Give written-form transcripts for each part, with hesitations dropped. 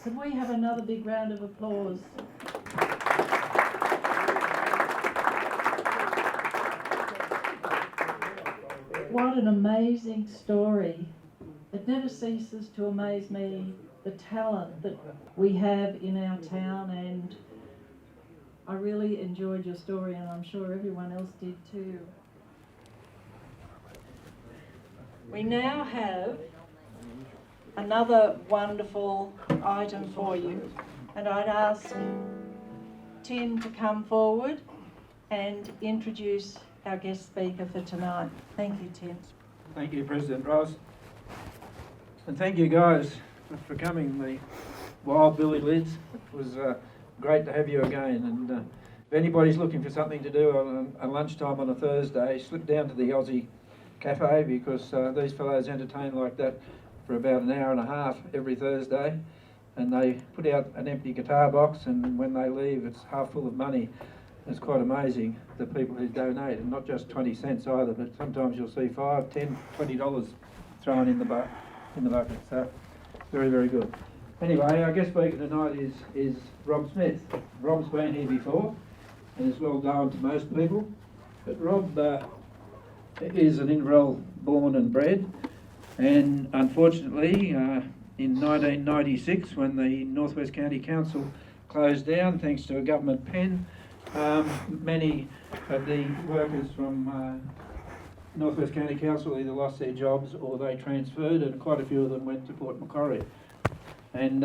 Can we have another big round of applause? What an amazing story. It never ceases to amaze me, the talent that we have in our town, and I really enjoyed your story, and I'm sure everyone else did too. We now have another wonderful item for you, and I'd ask Tim to come forward and introduce our guest speaker for tonight. Thank you, Tim. Thank you, President Ross. And thank you guys for coming, the Wild Billy Lids. It was great to have you again. And if anybody's looking for something to do on lunchtime on a Thursday, slip down to the Aussie Cafe, because these fellows entertain like that for about an hour and a half every Thursday. And they put out an empty guitar box, and when they leave it's half full of money. It's quite amazing, the people who donate, and not just 20 cents either, but sometimes you'll see $5, $10, $20 thrown in the bucket. So very, very good. Anyway, our guest speaker tonight is Rob Smith. Rob's been here before and is well known to most people, but Rob is an Inverell born and bred, and unfortunately in 1996, when the North West County Council closed down thanks to a government pen, many of the workers from North West County Council either lost their jobs or they transferred, and quite a few of them went to Port Macquarie. And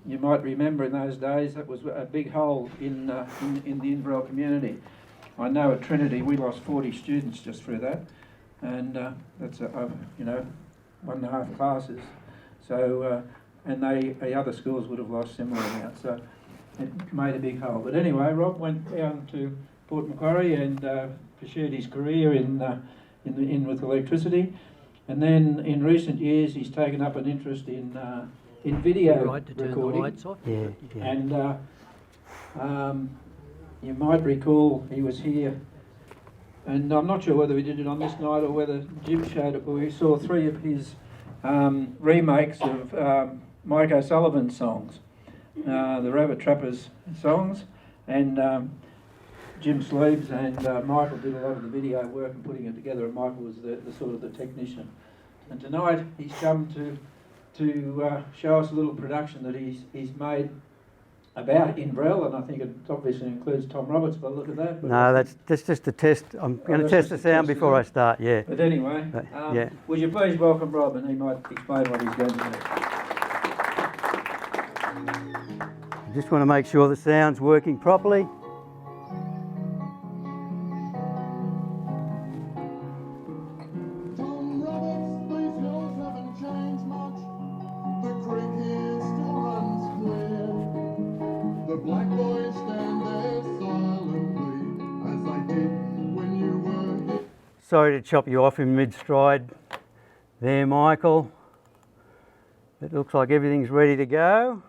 you might remember in those days that was a big hole in the Inverell community. I know at Trinity we lost 40 students just through that, and that's 1.5 classes. So and the other schools would have lost similar amounts. So it made a big hole. But anyway, Rob went down to Port Macquarie and pursued his career in with electricity, and then in recent years he's taken up an interest in video recording. Yeah. And you might recall he was here, and I'm not sure whether we did it on this night or whether Jim showed it, but we saw 3 of his remakes of Mike O'Sullivan's songs. The Rabbit Trappers songs, and Jim Sleeves and Michael did a lot of the video work and putting it together, and Michael was the sort of the technician. And tonight he's come to show us a little production that he's made about Inverell, and I think it obviously includes Tom Roberts by the look of that. No, that's just a test. I'm going to test the sound before I start, yeah. But anyway, yeah. Would you please welcome Rob, and he might explain what he's going to do. I just want to make sure the sound's working properly. Sorry to chop you off in mid-stride there, Michael. It looks like everything's ready to go.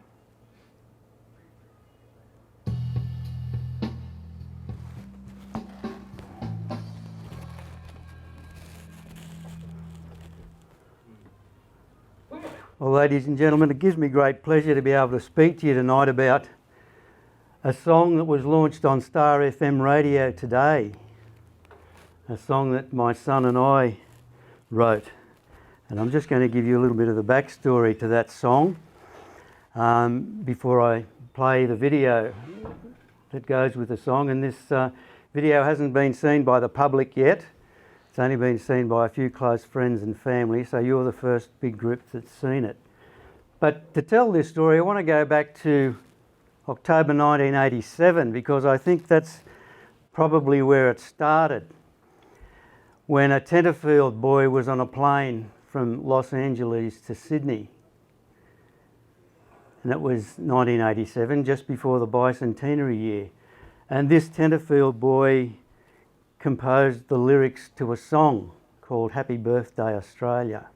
Well, ladies and gentlemen, it gives me great pleasure to be able to speak to you tonight about a song that was launched on Star FM radio today. A song that my son and I wrote. And I'm just going to give you a little bit of the backstory to that song before I play the video that goes with the song. And this video hasn't been seen by the public yet. It's only been seen by a few close friends and family, so you're the first big group that's seen it. But to tell this story, I want to go back to October 1987, because I think that's probably where it started. When a Tenterfield boy was on a plane from Los Angeles to Sydney. And it was 1987, just before the bicentenary year. And this Tenterfield boy composed the lyrics to a song called Happy Birthday Australia.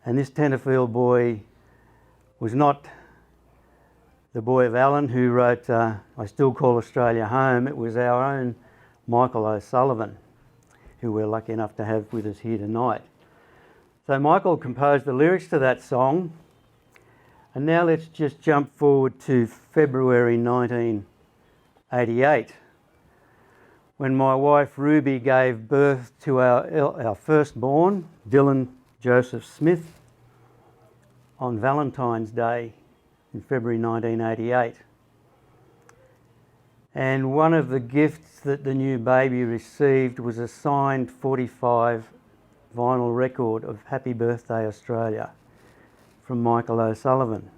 And this Tenterfield boy was not the boy of Allen who wrote I Still Call Australia Home. It was our own Michael O'Sullivan, who we're lucky enough to have with us here tonight. So Michael composed the lyrics to that song And now let's just jump forward to February 1988, when my wife Ruby gave birth to our firstborn, Dylan Joseph Smith, on Valentine's Day in February 1988. And one of the gifts that the new baby received was a signed 45 vinyl record of Happy Birthday Australia from Michael O'Sullivan.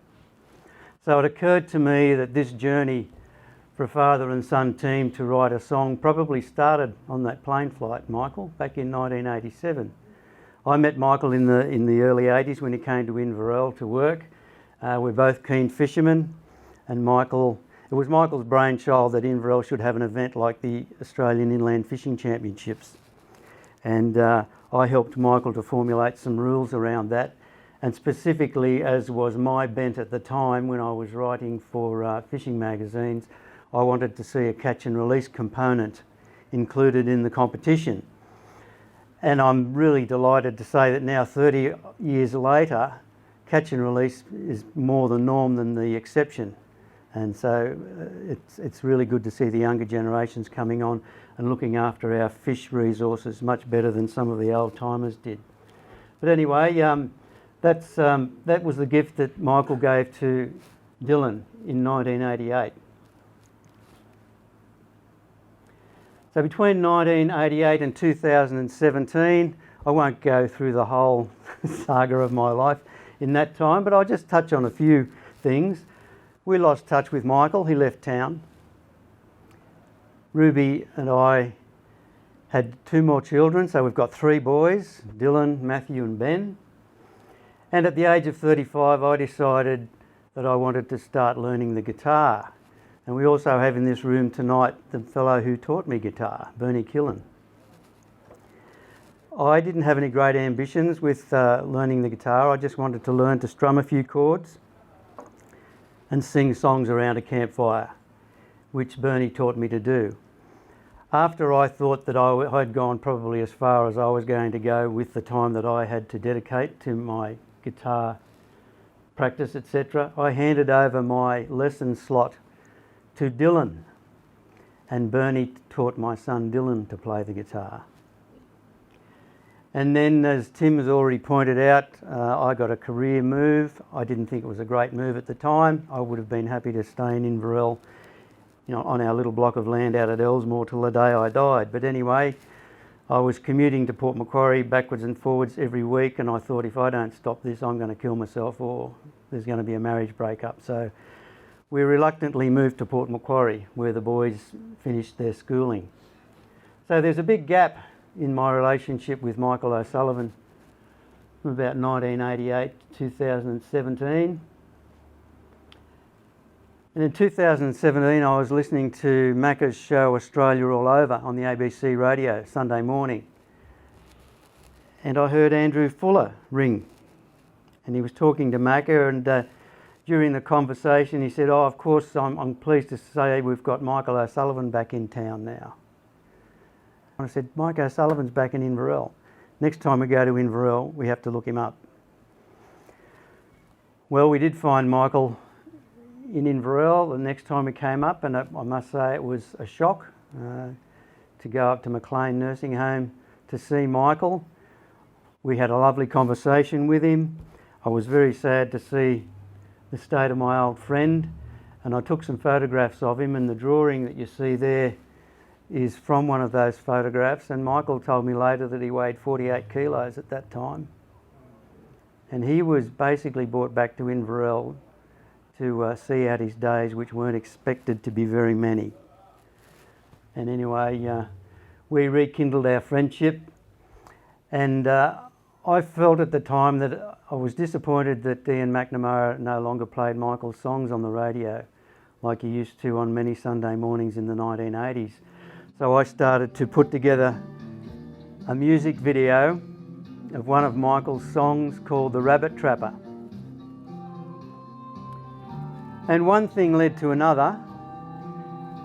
So it occurred to me that this journey for a father and son team to write a song probably started on that plane flight, Michael, back in 1987. I met Michael in the early 80s when he came to Inverell to work. We're both keen fishermen, and it was Michael's brainchild that Inverell should have an event like the Australian Inland Fishing Championships. And I helped Michael to formulate some rules around that, and specifically, as was my bent at the time when I was writing for fishing magazines, I wanted to see a catch and release component included in the competition. And I'm really delighted to say that now, 30 years later, catch and release is more the norm than the exception. And so it's really good to see the younger generations coming on and looking after our fish resources much better than some of the old timers did. But anyway, that was the gift that Michael gave to Dylan in 1988. So between 1988 and 2017, I won't go through the whole saga of my life in that time, but I'll just touch on a few things. We lost touch with Michael. He left town. Ruby and I had 2 more children, so we've got 3 boys, Dylan, Matthew and Ben. And at the age of 35, I decided that I wanted to start learning the guitar. And we also have in this room tonight the fellow who taught me guitar, Bernie Killen. I didn't have any great ambitions with learning the guitar. I just wanted to learn to strum a few chords and sing songs around a campfire, which Bernie taught me to do. After I thought that I'd gone probably as far as I was going to go with the time that I had to dedicate to my guitar practice, etc., I handed over my lesson slot to Dylan, and Bernie taught my son Dylan to play the guitar. And then, as Tim has already pointed out, I got a career move. I didn't think it was a great move at the time. I would have been happy to stay in Inverell, on our little block of land out at Elsmore till the day I died. But anyway, I was commuting to Port Macquarie backwards and forwards every week, and I thought, if I don't stop this, I'm going to kill myself, or there's going to be a marriage breakup. So we reluctantly moved to Port Macquarie, where the boys finished their schooling. So there's a big gap in my relationship with Michael O'Sullivan from about 1988 to 2017. And in 2017, I was listening to Macca's show Australia All Over on the ABC radio Sunday morning. And I heard Andrew Fuller ring. And he was talking to Macca, and during the conversation he said, "Oh, of course, I'm pleased to say we've got Michael O'Sullivan back in town now." And I said, "Mike O'Sullivan's back in Inverell. Next time we go to Inverell, we have to look him up." Well, we did find Michael in Inverell the next time we came up, and I must say it was a shock to go up to McLean Nursing Home to see Michael. We had a lovely conversation with him. I was very sad to see the state of my old friend, and I took some photographs of him, and the drawing that you see there is from one of those photographs. And Michael told me later that he weighed 48 kilos at that time, and he was basically brought back to Inverell to see out his days, which weren't expected to be very many. And anyway, we rekindled our friendship, and I felt at the time that I was disappointed that Ian McNamara no longer played Michael's songs on the radio like he used to on many Sunday mornings in the 1980s. So I started to put together a music video of one of Michael's songs called The Rabbit Trapper. And one thing led to another,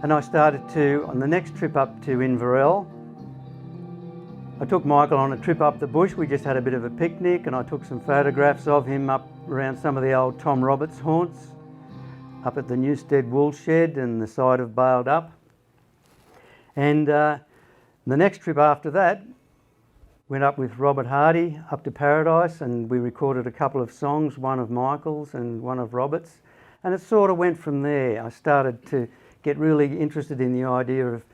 and I started to, on the next trip up to Inverell, I took Michael on a trip up the bush. We just had a bit of a picnic, and I took some photographs of him up around some of the old Tom Roberts haunts, up at the Newstead Wool Shed and the side of Bailed Up. And the next trip after that, went up with Robert Hardy up to Paradise, and we recorded a couple of songs, one of Michael's and one of Robert's, and it sort of went from there. I started to get really interested in the idea of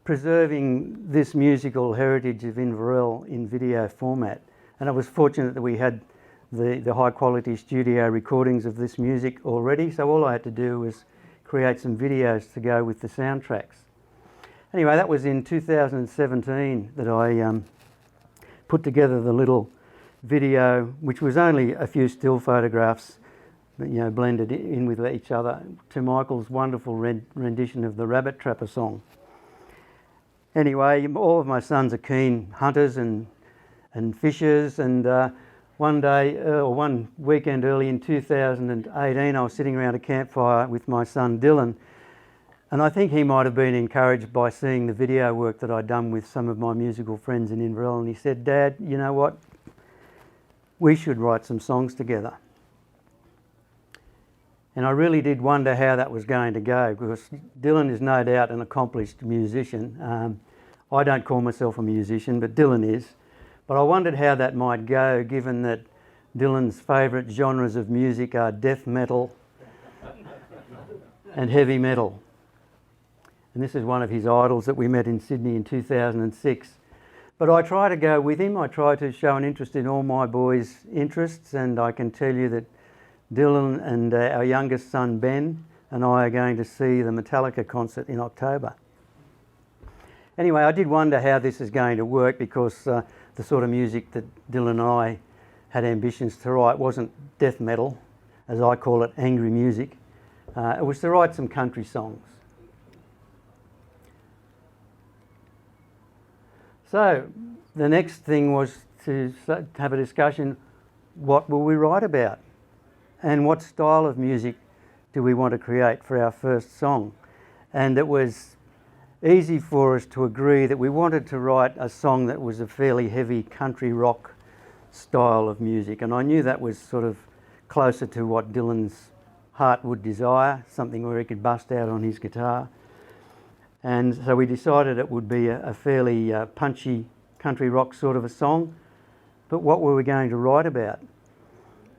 preserving this musical heritage of Inverell in video format, and I was fortunate that we had the high quality studio recordings of this music already, so all I had to do was create some videos to go with the soundtracks. Anyway, that was in 2017 that I put together the little video, which was only a few still photographs, blended in with each other, to Michael's wonderful rendition of the Rabbit Trapper song. Anyway, all of my sons are keen hunters and fishers, and one weekend early in 2018, I was sitting around a campfire with my son Dylan, and I think he might have been encouraged by seeing the video work that I'd done with some of my musical friends in Inverell, and he said, "Dad, you know what? We should write some songs together." And I really did wonder how that was going to go, because Dylan is no doubt an accomplished musician. I don't call myself a musician, but Dylan is. But I wondered how that might go, given that Dylan's favourite genres of music are death metal and heavy metal. And this is one of his idols that we met in Sydney in 2006. But I try to go with him. I try to show an interest in all my boys' interests, and I can tell you that Dylan and our youngest son Ben and I are going to see the Metallica concert in October. Anyway, I did wonder how this is going to work, because the sort of music that Dylan and I had ambitions to write wasn't death metal, as I call it, angry music. It was to write some country songs. So the next thing was to have a discussion, what will we write about? And what style of music do we want to create for our first song? And it was easy for us to agree that we wanted to write a song that was a fairly heavy country rock style of music. And I knew that was sort of closer to what Dylan's heart would desire, something where he could bust out on his guitar. And so we decided it would be a fairly punchy country rock sort of a song. But what were we going to write about?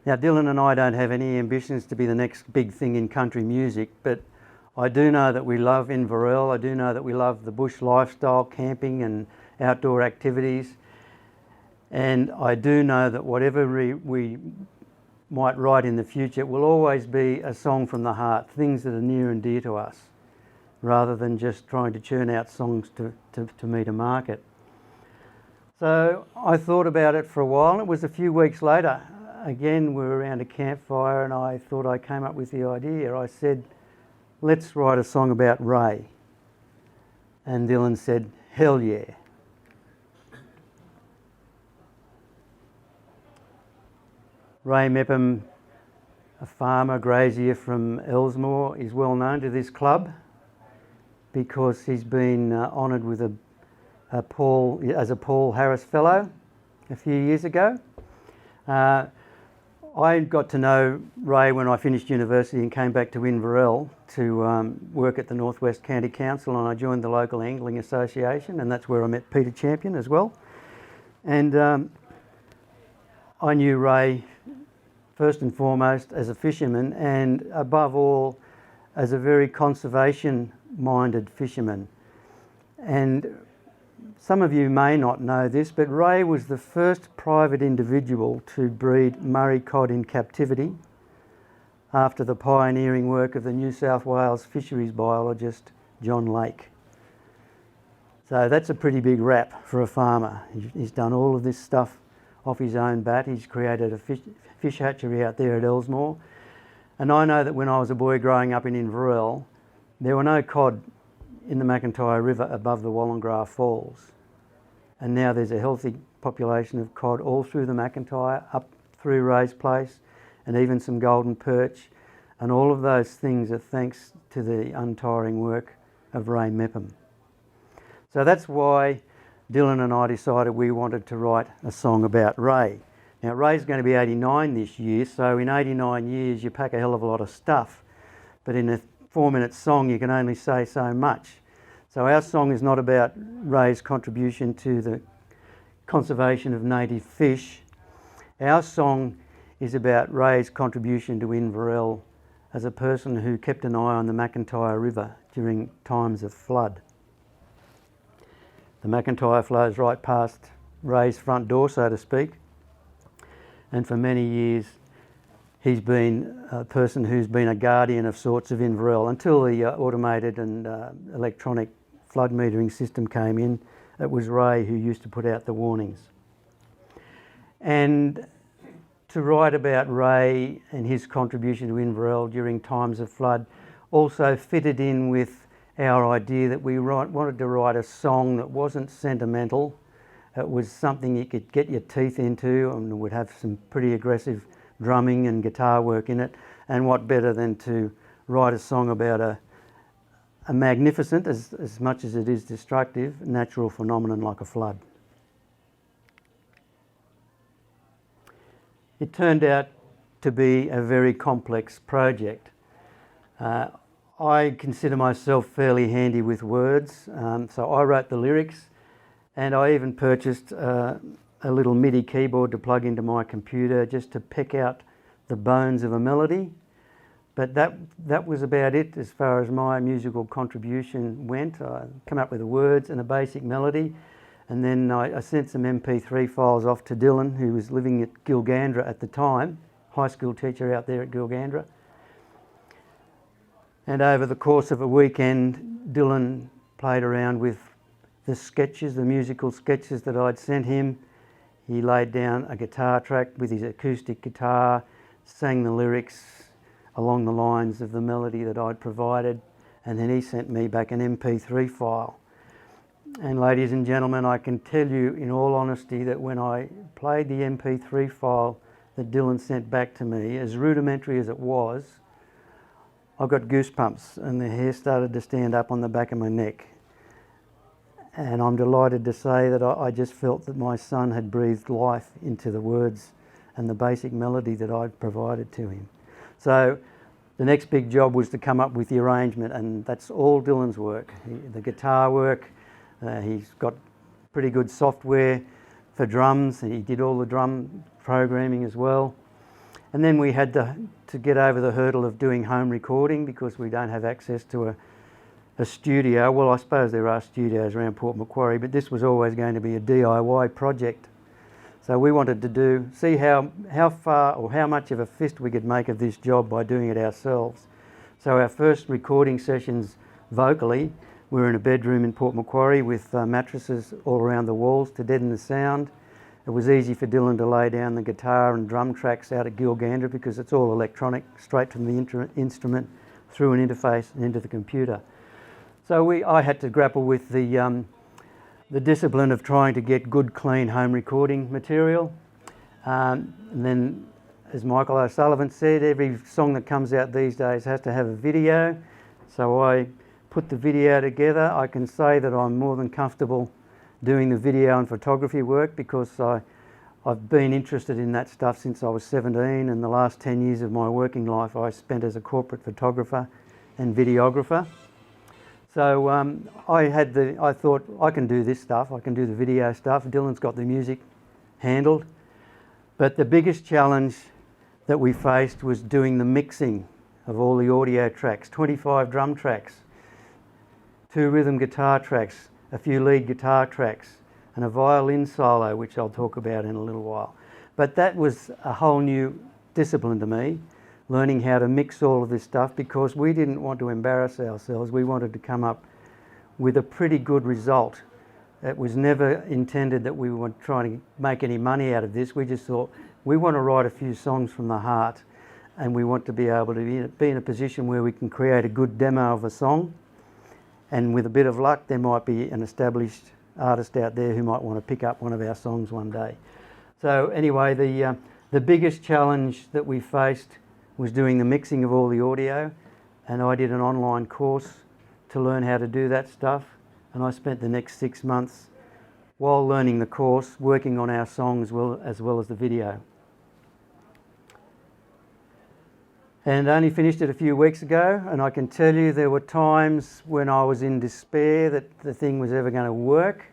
Now, Dylan and I don't have any ambitions to be the next big thing in country music, but I do know that we love Inverell. I do know that we love the bush lifestyle, camping and outdoor activities. And I do know that whatever we might write in the future, it will always be a song from the heart, things that are near and dear to us, rather than just trying to churn out songs to meet a market. So I thought about it for a while, and it was a few weeks later. Again, we were around a campfire, and I thought I came up with the idea. I said, let's write a song about Ray. And Dylan said, hell yeah. Ray Mepham, a farmer, grazier from Elsmore, is well known to this club because he's been honoured with a Paul Harris Fellow a few years ago. I got to know Ray when I finished university and came back to Inverell to work at the North West County Council, and I joined the local angling association, and that's where I met Peter Champion as well. And I knew Ray first and foremost as a fisherman, and above all as a very conservation-minded fisherman. And some of you may not know this, but Ray was the first private individual to breed Murray cod in captivity after the pioneering work of the New South Wales fisheries biologist John Lake. So that's a pretty big rap for a farmer. He's done all of this stuff off his own bat. He's created a fish hatchery out there at Elsmore. And I know that when I was a boy growing up in Inverell, there were no cod in the McIntyre River above the Wallengraw Falls. And now there's a healthy population of cod all through the McIntyre, up through Ray's Place, and even some golden perch. And all of those things are thanks to the untiring work of Ray Mepham. So that's why Dylan and I decided we wanted to write a song about Ray. Now Ray's going to be 89 this year, so in 89 years you pack a hell of a lot of stuff. But in a 4-minute song you can only say so much. So our song is not about Ray's contribution to the conservation of native fish. Our song is about Ray's contribution to Inverell as a person who kept an eye on the McIntyre River during times of flood. The McIntyre flows right past Ray's front door, so to speak, and for many years he's been a person who's been a guardian of sorts of Inverell until the automated and electronic flood metering system came in. It was Ray who used to put out the warnings. And to write about Ray and his contribution to Inverell during times of flood also fitted in with our idea that we wanted to write a song that wasn't sentimental. It was something you could get your teeth into and would have some pretty aggressive drumming and guitar work in it. And what better than to write a song about a magnificent, as much as it is destructive, natural phenomenon like a flood. It turned out to be a very complex project. I consider myself fairly handy with words, so I wrote the lyrics, and I even purchased a little MIDI keyboard to plug into my computer just to pick out the bones of a melody. But that was about it as far as my musical contribution went. I came up with the words and a basic melody, and then I sent some MP3 files off to Dylan, who was living at Gilgandra at the time, high school teacher out there at Gilgandra. And over the course of a weekend, Dylan played around with the sketches, the musical sketches that I'd sent him. He laid down a guitar track with his acoustic guitar, sang the lyrics along the lines of the melody that I'd provided, and then he sent me back an MP3 file. And ladies and gentlemen, I can tell you in all honesty that when I played the MP3 file that Dylan sent back to me, as rudimentary as it was, I got goosebumps and the hair started to stand up on the back of my neck. And I'm delighted to say that I just felt that my son had breathed life into the words and the basic melody that I'd provided to him. So the next big job was to come up with the arrangement, and that's all Dylan's work. The guitar work, he's got pretty good software for drums, and he did all the drum programming as well. And then we had to get over the hurdle of doing home recording because we don't have access to a studio. Well, I suppose there are studios around Port Macquarie, but this was always going to be a DIY project. So we wanted to see how far or how much of a fist we could make of this job by doing it ourselves. So our first recording sessions vocally, we were in a bedroom in Port Macquarie with mattresses all around the walls to deaden the sound. It was easy for Dylan to lay down the guitar and drum tracks out at Gilgandra because it's all electronic, straight from the instrument through an interface and into the computer. So I had to grapple with the discipline of trying to get good, clean home recording material. And then, as Michael O'Sullivan said, every song that comes out these days has to have a video. So I put the video together. I can say that I'm more than comfortable doing the video and photography work because I've been interested in that stuff since I was 17, and the last 10 years of my working life I spent as a corporate photographer and videographer. So I thought I can do this stuff, I can do the video stuff. Dylan's got the music handled. But the biggest challenge that we faced was doing the mixing of all the audio tracks, 25 drum tracks, 2 rhythm guitar tracks, a few lead guitar tracks, and a violin solo, which I'll talk about in a little while. But that was a whole new discipline to me, learning how to mix all of this stuff, because we didn't want to embarrass ourselves. We wanted to come up with a pretty good result. It was never intended that we were trying to make any money out of this. We just thought, we want to write a few songs from the heart, and we want to be able to be in a position where we can create a good demo of a song, and with a bit of luck there might be an established artist out there who might want to pick up one of our songs one day. So anyway, the biggest challenge that we faced was doing the mixing of all the audio, and I did an online course to learn how to do that stuff, and I spent the next 6 months while learning the course, working on our songs as well as the video. And I only finished it a few weeks ago, and I can tell you there were times when I was in despair that the thing was ever going to work.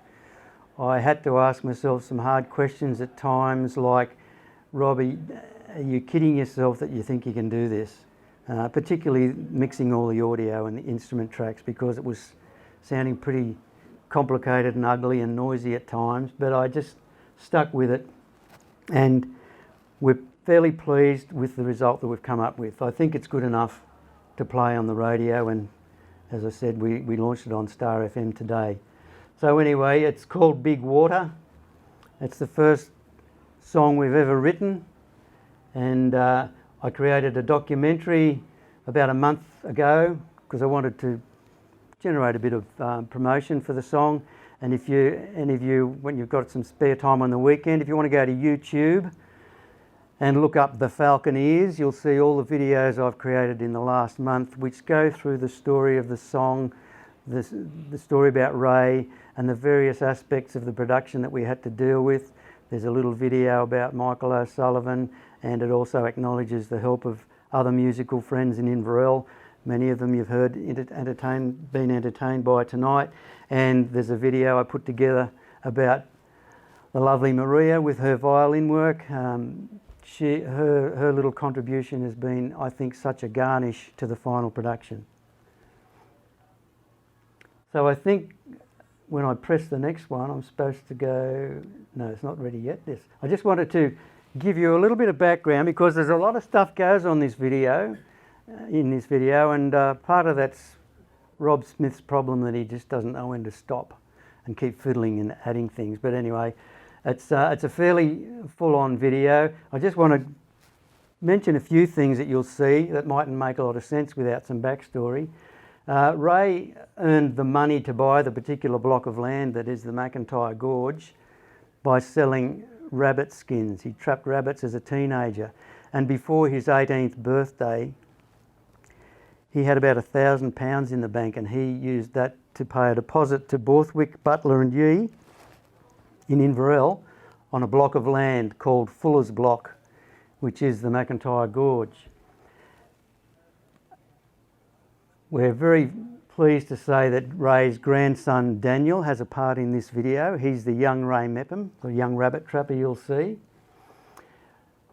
I had to ask myself some hard questions at times like, Robbie, are you kidding yourself that you think you can do this? Particularly mixing all the audio and the instrument tracks, because it was sounding pretty complicated and ugly and noisy at times, but I just stuck with it, and we're fairly pleased with the result that we've come up with. I think it's good enough to play on the radio, and as I said, we launched it on Star FM today. So anyway, it's called Big Water. It's the first song we've ever written, and I created a documentary about a month ago because I wanted to generate a bit of promotion for the song. And if any of you, when you've got some spare time on the weekend, if you want to go to YouTube and look up the Falconeers, you'll see all the videos I've created in the last month which go through the story of the song, the story about Ray and the various aspects of the production that we had to deal with. There's a little video about Michael O'Sullivan, and it also acknowledges the help of other musical friends in Inverell. Many of them you've heard been entertained by tonight. And there's a video I put together about the lovely Maria with her violin work. Her little contribution has been, I think, such a garnish to the final production. So I think when I press the next one, I'm supposed to go... No, it's not ready yet. I just wanted to give you a little bit of background because there's a lot of stuff goes on this video, and part of that's Rob Smith's problem that he just doesn't know when to stop and keep fiddling and adding things. But anyway, it's a fairly full-on video. I just want to mention a few things that you'll see that mightn't make a lot of sense without some backstory. Ray earned the money to buy the particular block of land that is the McIntyre Gorge by selling rabbit skins. He trapped rabbits as a teenager, and before his 18th birthday he had about £1,000 in the bank, and he used that to pay a deposit to Borthwick, Butler and Yee in Inverell on a block of land called Fuller's Block, which is the McIntyre Gorge. We're very pleased to say that Ray's grandson Daniel has a part in this video. He's the young Ray Mepham, the young rabbit trapper you'll see.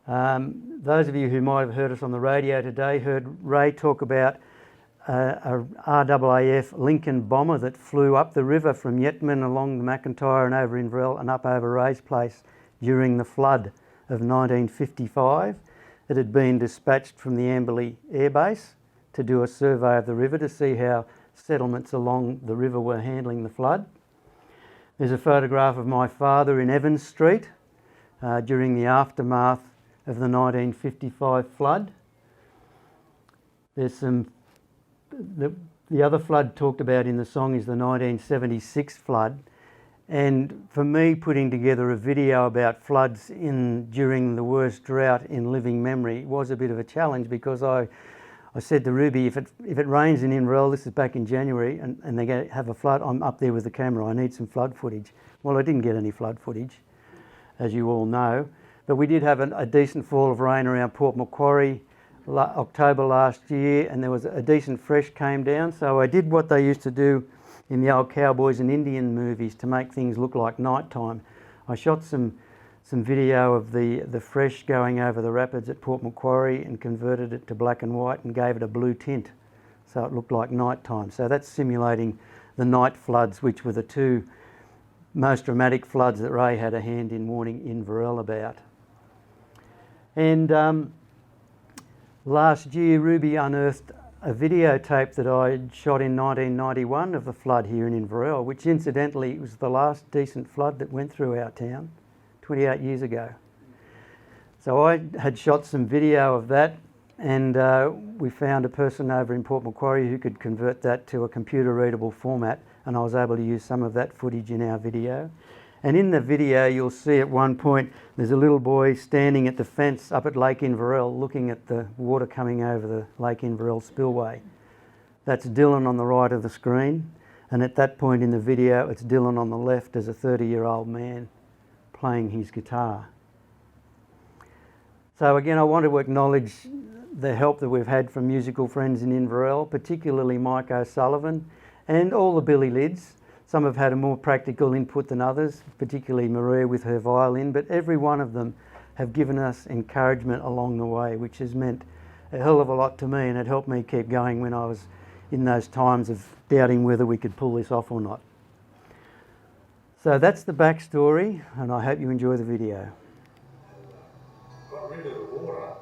Those of you who might have heard us on the radio today heard Ray talk about a RAAF Lincoln bomber that flew up the river from Yetman along the McIntyre and over Inverell and up over Ray's place during the flood of 1955. It had been dispatched from the Amberley Air Base to do a survey of the river to see how settlements along the river were handling the flood. There's a photograph of my father in Evans Street during the aftermath of the 1955 flood. There's the other flood talked about in the song is the 1976 flood, and for me putting together a video about floods during the worst drought in living memory was a bit of a challenge, because I said to Ruby, if it rains in Inverell, this is back in January, and they have a flood, I'm up there with the camera, I need some flood footage. Well, I didn't get any flood footage, as you all know, but we did have a decent fall of rain around Port Macquarie October last year, and there was a decent fresh came down, so I did what they used to do in the old cowboys and Indian movies to make things look like nighttime. I shot some video of the fresh going over the rapids at Port Macquarie and converted it to black and white and gave it a blue tint so it looked like nighttime. So that's simulating the night floods, which were the two most dramatic floods that Ray had a hand in warning Inverell about. And last year Ruby unearthed a videotape that I shot in 1991 of the flood here in Inverell, which incidentally was the last decent flood that went through our town 28 years ago. So I had shot some video of that, and we found a person over in Port Macquarie who could convert that to a computer readable format, and I was able to use some of that footage in our video. And in the video you'll see at one point there's a little boy standing at the fence up at Lake Inverell looking at the water coming over the Lake Inverell spillway. That's Dylan on the right of the screen. And at that point in the video, it's Dylan on the left as a 30-year-old man playing his guitar. So again, I want to acknowledge the help that we've had from musical friends in Inverell, particularly Mike O'Sullivan and all the Billy Lids. Some have had a more practical input than others, particularly Maria with her violin, but every one of them have given us encouragement along the way, which has meant a hell of a lot to me, and it helped me keep going when I was in those times of doubting whether we could pull this off or not. So that's the backstory, and I hope you enjoy the video. Got rid of the water.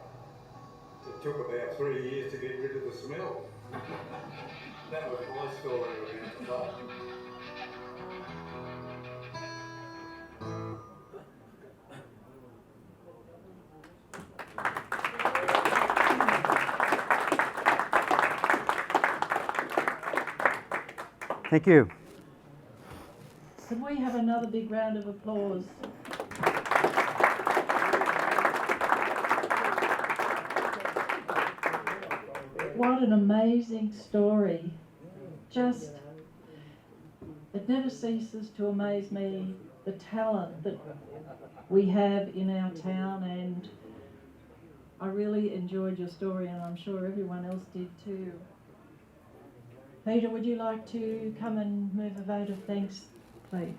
It took about 3 years to get rid of the smell. That was my story around the fire. Thank you. Can we have another big round of applause? What an amazing story. Just, it never ceases to amaze me, the talent that we have in our town, and I really enjoyed your story, and I'm sure everyone else did too. Peter, would you like to come and move a vote of thanks, please?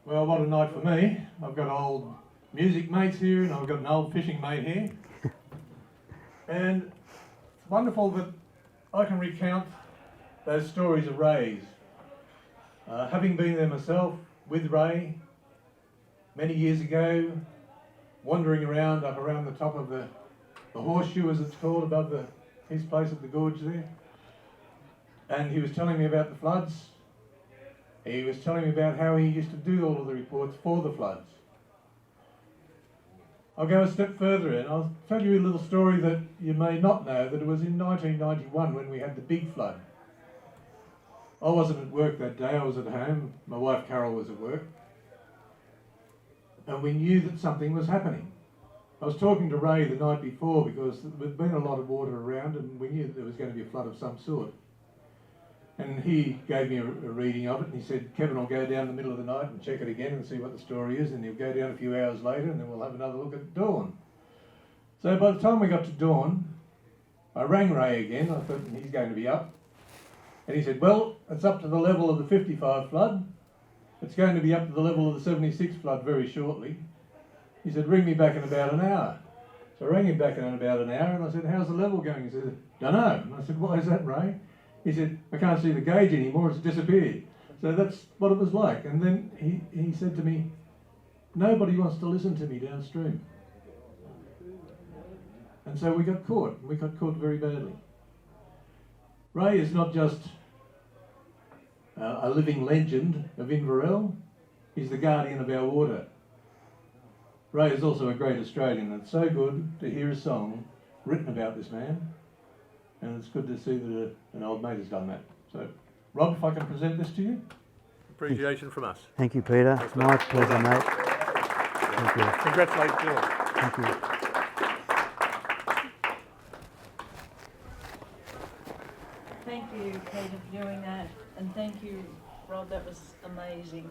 Well, what a night for me. I've got old music mates here and I've got an old fishing mate here. And it's wonderful that I can recount those stories of Ray's. Having been there myself with Ray many years ago, wandering around up around the top of the horseshoe, as it's called, above his place at the gorge there. And he was telling me about the floods. He was telling me about how he used to do all of the reports for the floods. I'll go a step further and I'll tell you a little story that you may not know, that it was in 1991 when we had the big flood. I wasn't at work that day, I was at home. My wife Carol was at work. And we knew that something was happening. I was talking to Ray the night before because there'd been a lot of water around and we knew that there was going to be a flood of some sort. And he gave me a reading of it and he said, Kevin will go down in the middle of the night and check it again and see what the story is, and he'll go down a few hours later and then we'll have another look at dawn. So by the time we got to dawn, I rang Ray again. I thought he's going to be up. And he said, well, it's up to the level of the 55 flood. It's going to be up to the level of the 76 flood very shortly. He said, ring me back in about an hour. So I rang him back in about an hour and I said, how's the level going? He said, dunno. And I said, why is that, Ray? He said, I can't see the gauge anymore, it's disappeared. So that's what it was like. And then he said to me, nobody wants to listen to me downstream. And so we got caught very badly. Ray is not just a living legend of Inverell, he's the guardian of our water. Ray is also a great Australian, and it's so good to hear a song written about this man, and it's good to see that an old mate has done that. So, Rob, if I can present this to you. Appreciation from us. Thank you, Peter. Thanks, My pleasure, mate. Thank you. Congratulations, Dylan. Thank you. Thank you, Peter, for doing that. And thank you, Rod, that was amazing.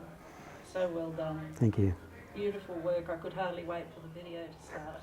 So well done. Thank you. Beautiful work. I could hardly wait for the video to start.